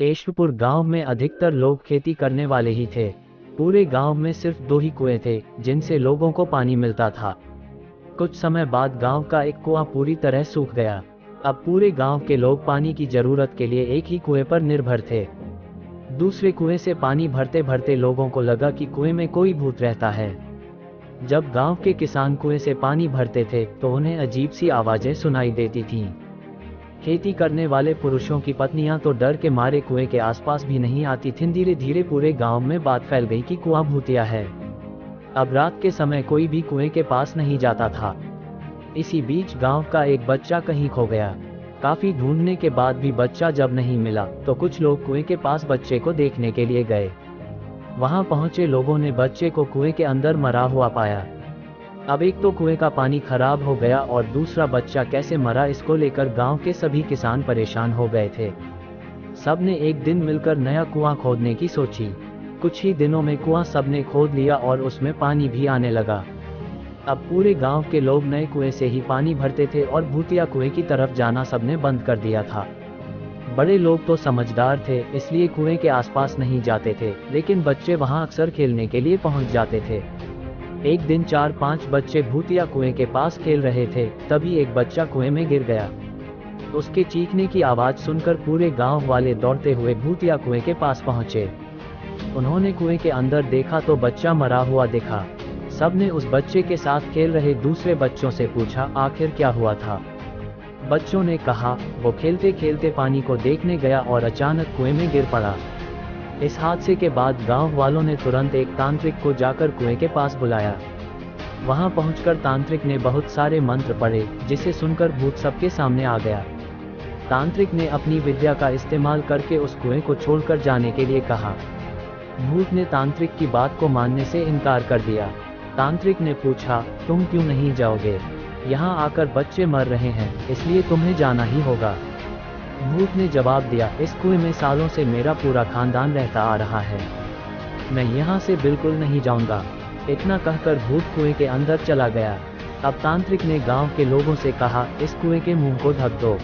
केशवपुर गांव में अधिकतर लोग खेती करने वाले ही थे। पूरे गांव में सिर्फ 2 ही कुएं थे जिनसे लोगों को पानी मिलता था। कुछ समय बाद गांव का एक कुआं पूरी तरह सूख गया। अब पूरे गांव के लोग पानी की जरूरत के लिए एक ही कुएं पर निर्भर थे। दूसरे कुएं से पानी भरते भरते लोगों को लगा कि कुएं में कोई भूत रहता है। जब गांव के किसान कुएं से पानी भरते थे तो उन्हें अजीब सी आवाजें सुनाई देती थीं। खेती करने वाले पुरुषों की पत्नियां तो डर के मारे कुएं के आसपास भी नहीं आती थीं। धीरे धीरे पूरे गांव में बात फैल गई कि कुआं भूतिया है। अब रात के समय कोई भी कुएं के पास नहीं जाता था। इसी बीच गांव का एक बच्चा कहीं खो गया। काफी ढूंढने के बाद भी बच्चा जब नहीं मिला तो कुछ लोग कुएं के पास बच्चे को देखने के लिए गए। वहां पहुंचे लोगों ने बच्चे को कुएं के अंदर मरा हुआ पाया। अब एक तो कुएं का पानी खराब हो गया और दूसरा बच्चा कैसे मरा इसको लेकर गांव के सभी किसान परेशान हो गए थे। सबने एक दिन मिलकर नया कुआं खोदने की सोची। कुछ ही दिनों में कुआं सबने खोद लिया और उसमें पानी भी आने लगा। अब पूरे गांव के लोग नए कुएं से ही पानी भरते थे और भूतिया कुएं की तरफ जाना सबने बंद कर दिया था। बड़े लोग तो समझदार थे, इसलिए कुएं के आसपास नहीं जाते थे, लेकिन बच्चे वहां अक्सर खेलने के लिए पहुंच जाते थे। एक दिन 4-5 बच्चे भूतिया कुएं के पास खेल रहे थे, तभी एक बच्चा कुएं में गिर गया। उसके चीखने की आवाज सुनकर पूरे गांव वाले दौड़ते हुए भूतिया कुएं के पास पहुंचे। उन्होंने कुएं के अंदर देखा तो बच्चा मरा हुआ दिखा। सबने उस बच्चे के साथ खेल रहे दूसरे बच्चों से पूछा, आखिर क्या हुआ था? बच्चों ने कहा, वो खेलते खेलते पानी को देखने गया और अचानक कुएं में गिर पड़ा। इस हादसे के बाद गांव वालों ने तुरंत एक तांत्रिक को जाकर कुएं के पास बुलाया। वहां पहुंचकर तांत्रिक ने बहुत सारे मंत्र पढ़े, जिसे सुनकर भूत सबके सामने आ गया। तांत्रिक ने अपनी विद्या का इस्तेमाल करके उस कुएं को छोड़कर जाने के लिए कहा। भूत ने तांत्रिक की बात को मानने से इनकार कर दिया। तांत्रिक ने पूछा, तुम क्यों नहीं जाओगे? यहाँ आकर बच्चे मर रहे हैं, इसलिए तुम्हें जाना ही होगा। भूत ने जवाब दिया, इस कुएं में सालों से मेरा पूरा खानदान रहता आ रहा है, मैं यहाँ से बिल्कुल नहीं जाऊंगा। इतना कहकर भूत कुएं के अंदर चला गया। अब तांत्रिक ने गांव के लोगों से कहा, इस कुएं के मुंह को ढक दो,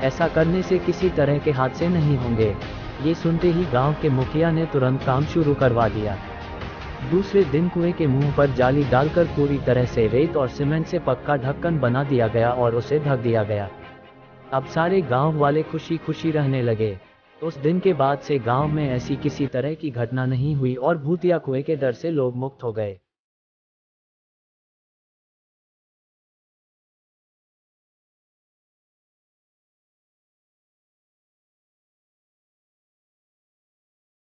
ऐसा करने से किसी तरह के हादसे नहीं होंगे। ये सुनते ही गांव के मुखिया ने तुरंत काम शुरू करवा दिया। दूसरे दिन कुएं के मुंह पर जाली डालकर पूरी तरह से रेत और सीमेंट से पक्का ढक्कन बना दिया गया और उसे ढक दिया गया। अब सारे गांव वाले खुशी खुशी रहने लगे। उस दिन के बाद से गांव में ऐसी किसी तरह की घटना नहीं हुई और भूतिया कुएं के डर से लोग मुक्त हो गए।